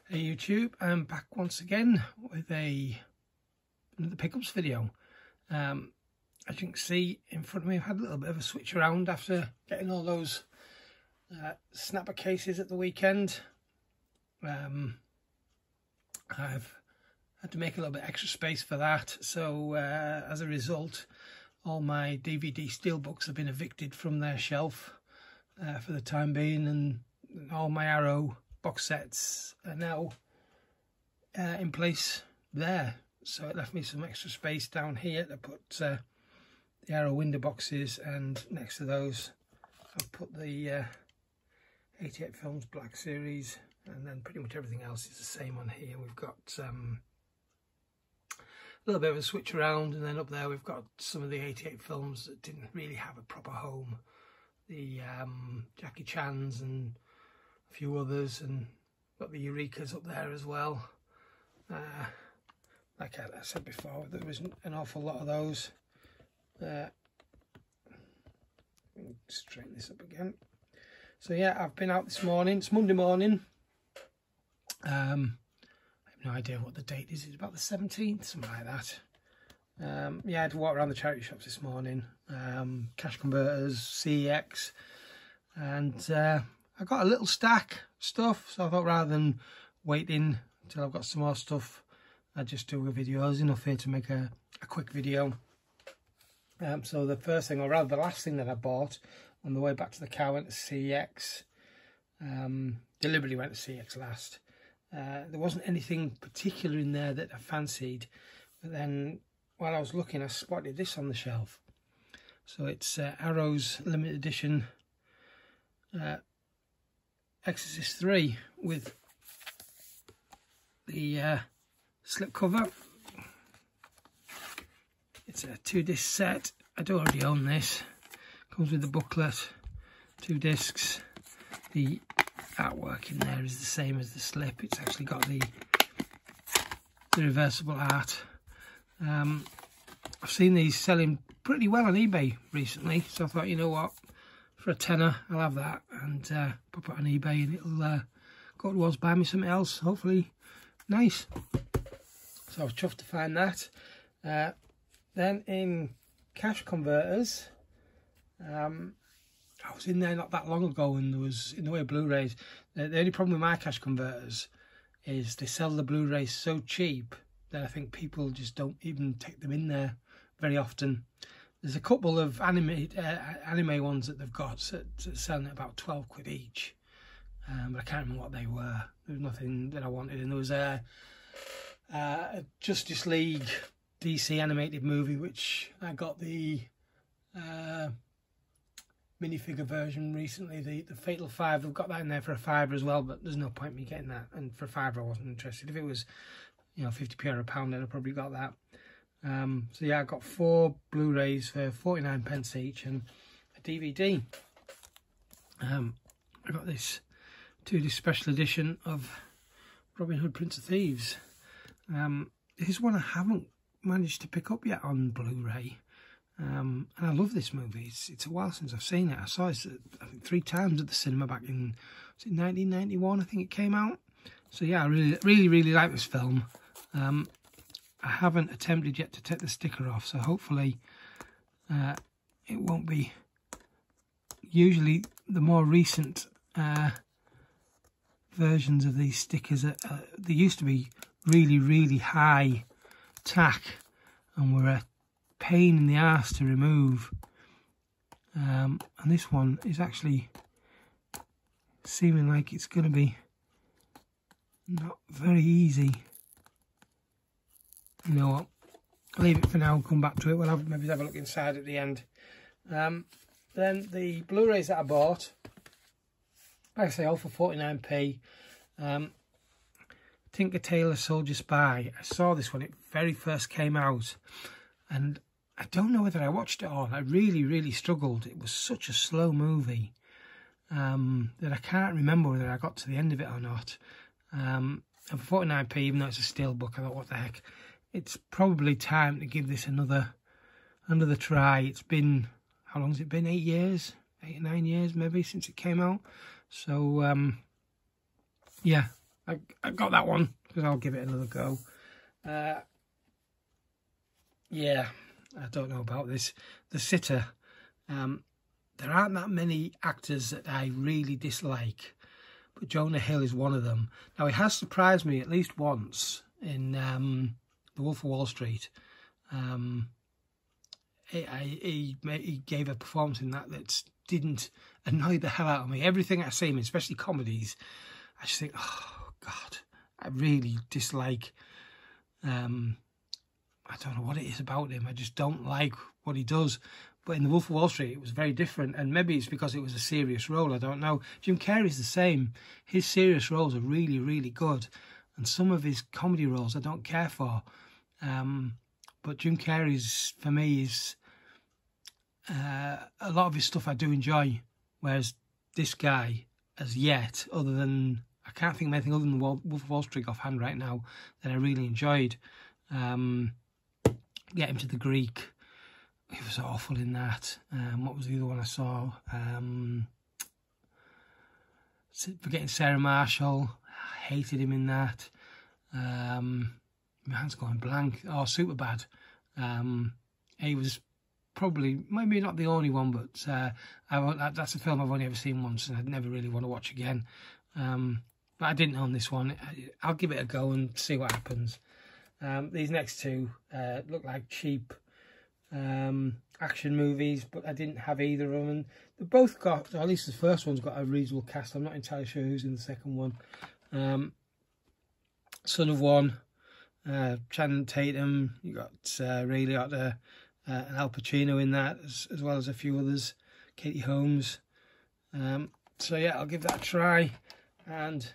Hey YouTube, I'm back once again with another pickups video. As you can see in front of me, I've had a little bit of a switch around after getting all those snapper cases at the weekend. I've had to make a little bit extra space for that, so as a result all my DVD steelbooks have been evicted from their shelf for the time being, and all my Arrow box sets are now in place there, so it left me some extra space down here to put the Arrow window boxes, and next to those I've put the 88 Films Black Series, and then pretty much everything else is the same on here. We've got a little bit of a switch around, and then up there we've got some of the 88 films that didn't really have a proper home, the Jackie Chan's and a few others, and got the Eurekas up there as well. Like I said before, there was an awful lot of those. Straighten this up again. So yeah, I've been out this morning. It's Monday morning. I have no idea what the date is. It's about the 17th, something like that. Yeah, I had to walk around the charity shops this morning. Cash converters, CEX, and I got a little stack of stuff, so I thought rather than waiting until I've got some more stuff, I'd just do a video. There's enough here to make a quick video. So the first thing, or rather the last thing that I bought on the way back to the car, went to CEX. Deliberately went to CEX last. There wasn't anything particular in there that I fancied, but then while I was looking I spotted this on the shelf. So it's Arrow's limited edition Exorcist 3 with the slip cover. It's a 2-disc set. I do already own this. Comes with the booklet, 2 discs. The artwork in there is the same as the slip. It's actually got the reversible art. I've seen these selling pretty well on eBay recently, so I thought, you know what, for a tenner I'll have that and pop it on eBay, and it'll go towards buying me something else, hopefully nice. So I was chuffed to find that. Then in cash converters, I was in there not that long ago, and there was, in the way of Blu-rays, the only problem with my cash converters is they sell the Blu-rays so cheap that I think people just don't even take them in there very often. There's a couple of anime ones that they've got selling at about 12 quid each, but I can't remember what they were. There was nothing that I wanted, and there was a Justice League DC animated movie, which I got the minifigure version recently, the Fatal 5. I've got that in there for a £5 as well, but there's no point in me getting that, and for a £5 I wasn't interested. If it was, you know, 50p or £1, then I probably got that. So yeah, I got 4 Blu-rays for 49p each, and a DVD. I got this 2-disc special edition of Robin Hood, Prince of Thieves. This is one I haven't managed to pick up yet on Blu-ray. And I love this movie. It's a while since I've seen it. I saw it, I think, 3 times at the cinema back in, was it 1991, I think it came out. So yeah, I really like this film. I haven't attempted yet to take the sticker off, so hopefully it won't be. Usually the more recent versions of these stickers, they used to be really high tack and were a pain in the arse to remove, and this one is actually seeming like it's going to be not very easy. You know what, I'll leave it for now and come back to it. We'll maybe have a look inside at the end. Then the Blu-rays that I bought, like I say, all for 49p. Tinker Tailor Soldier Spy. I saw this when it very first came out, and I don't know whether I watched it all. I really struggled. It was such a slow movie that I can't remember whether I got to the end of it or not. And for 49p, even though it's a steelbook, I thought, what the heck, it's probably time to give this another try. It's been, how long has it been? 8 years? 8 or 9 years maybe since it came out. So yeah, I got that one because I'll give it another go. Yeah, I don't know about this. The Sitter. There aren't that many actors that I really dislike, but Jonah Hill is one of them. Now, he has surprised me at least once in The Wolf of Wall Street. He gave a performance in that didn't annoy the hell out of me. Everything I see him, especially comedies, I just think, oh, God, I really dislike. I don't know what it is about him. I just don't like what he does. But in The Wolf of Wall Street, it was very different. And maybe it's because it was a serious role. I don't know. Jim Carrey's the same. His serious roles are really, really good. And some of his comedy roles I don't care for. But Jim Carrey's, for me, is a lot of his stuff I do enjoy. Whereas this guy, as yet, other than, I can't think of anything other than The Wolf of Wall Street offhand right now that I really enjoyed. Get Him to the Greek. He was awful in that. What was the other one I saw? Forgetting Sarah Marshall. I hated him in that. My hand's going blank. Oh, Superbad. He was probably, maybe not the only one, but that's a film I've only ever seen once and I'd never really want to watch again. But I didn't own this one. I'll give it a go and see what happens. These next two look like cheap action movies, but I didn't have either of them. And they both got, or at least the first one's got a reasonable cast. I'm not entirely sure who's in the second one. Son of One, Channing Tatum, you got Ray Liotta and Al Pacino in that, as well as a few others, Katie Holmes. So yeah, I'll give that a try. And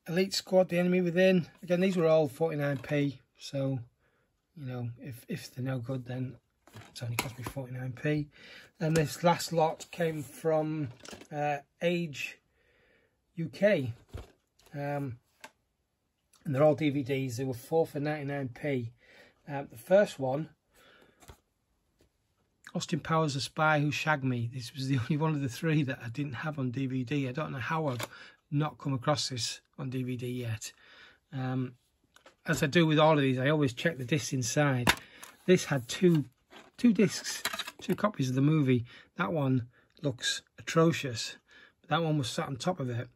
Elite Squad, The Enemy Within. Again, these were all 49p, so you know, if they're no good, then it's only cost me 49p. And this last lot came from Age UK. And they're all DVDs. They were 4 for 99p. The first one, Austin Powers, The Spy Who Shagged Me. This was the only one of the three that I didn't have on DVD. I don't know how I've not come across this on DVD yet. As I do with all of these, I always check the discs inside. This had two discs, 2 copies of the movie. That one looks atrocious. But that one was sat on top of it,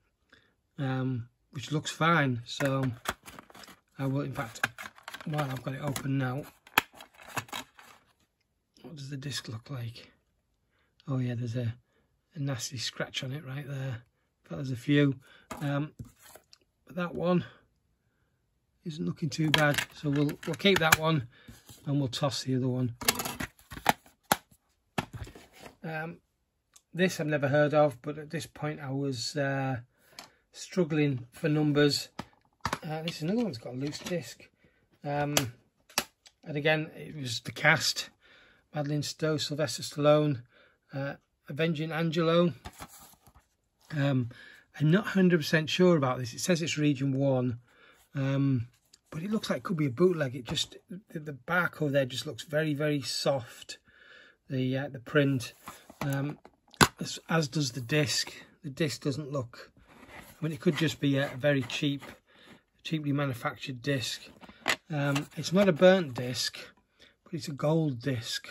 which looks fine. So I will, in fact, while I've got it open now, what does the disc look like? Oh yeah, there's a nasty scratch on it right there. But there's a few. But that one isn't looking too bad, so we'll keep that one and we'll toss the other one. This I've never heard of, but at this point I was struggling for numbers. This is another one that's got a loose disc. And again, it was the cast: Madeline Stowe, Sylvester Stallone, Avenging Angelo. I'm not 100% sure about this. It says it's region 1. But it looks like it could be a bootleg. It just, the barcode there just looks very, very soft. The print, as does the disc. The disc doesn't look, I mean, it could just be a very cheaply manufactured disc. It's not a burnt disc, but it's a gold disc.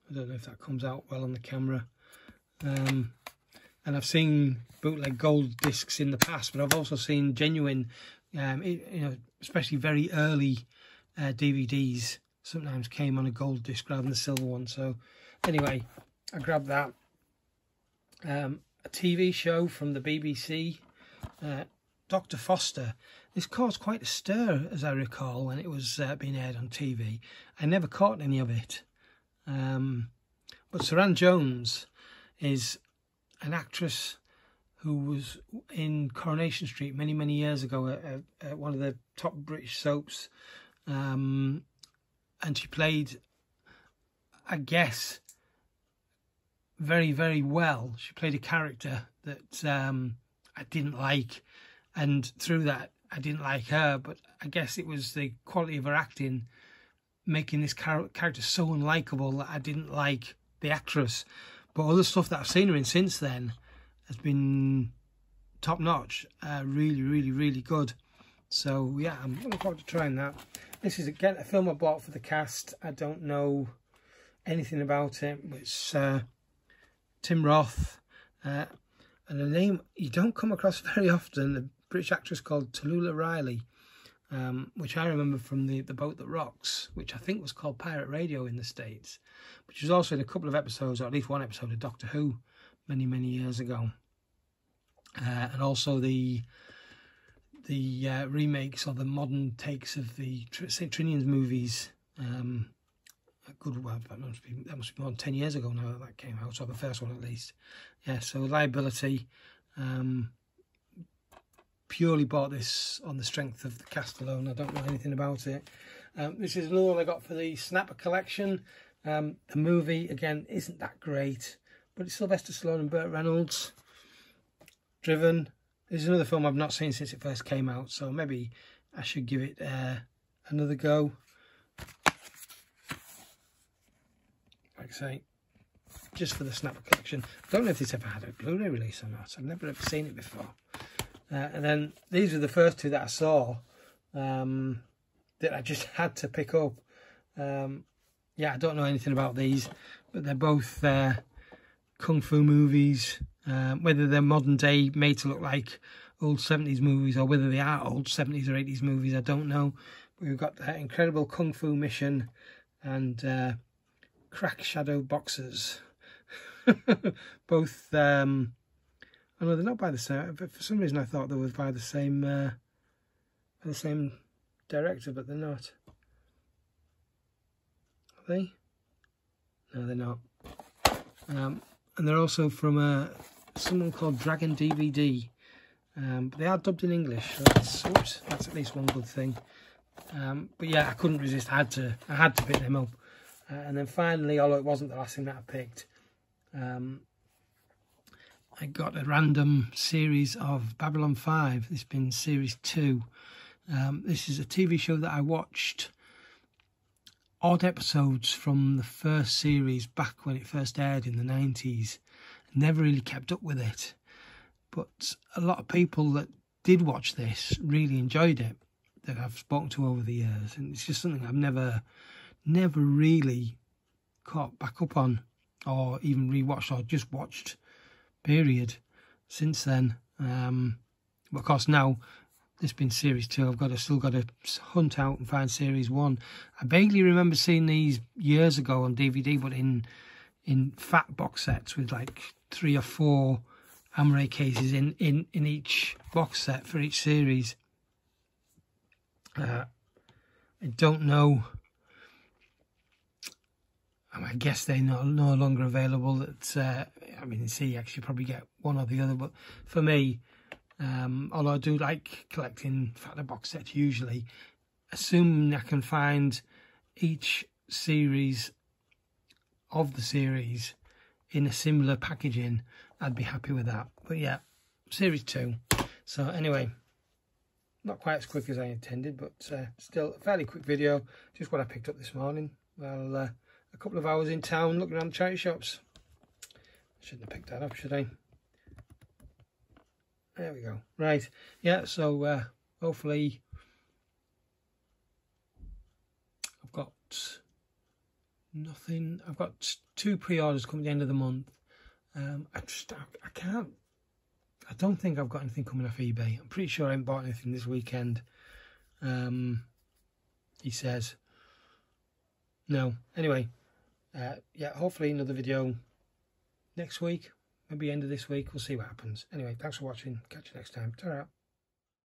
I don't know if that comes out well on the camera. And I've seen bootleg gold discs in the past, but I've also seen genuine, you know, especially very early DVDs sometimes came on a gold disc rather than the silver one. So anyway, I grabbed that. A TV show from the BBC, Dr. Foster. This caused quite a stir, as I recall, when it was being aired on TV. I never caught any of it. But Saran Jones is an actress who was in Coronation Street many, many years ago at one of the top British soaps. And she played, I guess, very, very well. She played a character that I didn't like. And through that, I didn't like her. But I guess it was the quality of her acting making this character so unlikable that I didn't like the actress. But other stuff that I've seen her in since then has been top notch, really, really, really good. So yeah, I'm looking forward to trying that. This is again a film I bought for the cast. I don't know anything about it. It's Tim Roth, and a name you don't come across very often, a British actress called Tallulah Riley, which I remember from the Boat That Rocks, which I think was called Pirate Radio in the States, which was also in a couple of episodes, or at least one episode of Doctor Who many, many years ago. And also the remakes or the modern takes of the St. Trinian's movies. That must be more than 10 years ago now that came out, or the first one at least. Yeah, so Liability. Purely bought this on the strength of the cast alone. I don't know anything about it. This is another one I got for the Snapper collection. The movie, again, isn't that great, but it's Sylvester Stallone and Burt Reynolds. Driven. This is another film I've not seen since it first came out, so maybe I should give it another go. Like I say, just for the Snapper collection. I don't know if this ever had a Blu-ray release or not. I've never ever seen it before. And then these are the first two that I saw that I just had to pick up. Yeah, I don't know anything about these, but they're both kung fu movies. Whether they're modern day made to look like old 70s movies, or whether they are old 70s or 80s movies, I don't know. But we've got that Incredible Kung Fu Mission and Crack Shadow Boxers. Both, oh no, they're not by the same. For some reason, I thought they were by the same director, but they're not. Are they? No, they're not. And they're also from someone called Dragon DVD. But they are dubbed in English, so that's at least one good thing. But yeah, I couldn't resist. I had to pick them up. And then finally, although it wasn't the last thing that I picked, I got a random series of Babylon 5. This has been series 2. This is a TV show that I watched odd episodes from the first series back when it first aired in the 90s. Never really kept up with it. But a lot of people that did watch this really enjoyed it, that I've spoken to over the years. And it's just something I've never really caught back up on, or even rewatched, or just watched, period, since then. But of course now, this has been series 2, I've still got to hunt out and find series 1. I vaguely remember seeing these years ago on DVD, but in fat box sets with like 3 or 4 Amaray cases in each box set for each series. I don't know. I guess they're no longer available. That I mean, in CEX you probably get one or the other, but for me, although I do like collecting fatter box sets usually, assuming I can find each series of the series in a similar packaging, I'd be happy with that. But yeah, series 2. So anyway, not quite as quick as I intended, but still a fairly quick video. Just what I picked up this morning. Well, a couple of hours in town looking around the charity shops. Shouldn't have picked that up, should I? There we go. Right. Yeah, so hopefully I've got nothing. I've got 2 pre-orders coming at the end of the month. I can't. I don't think I've got anything coming off eBay. I'm pretty sure I haven't bought anything this weekend. He says. No. Anyway, yeah, hopefully another video next week. Maybe end of this week. We'll see what happens. Anyway, thanks for watching. Catch you next time. Ta-ra.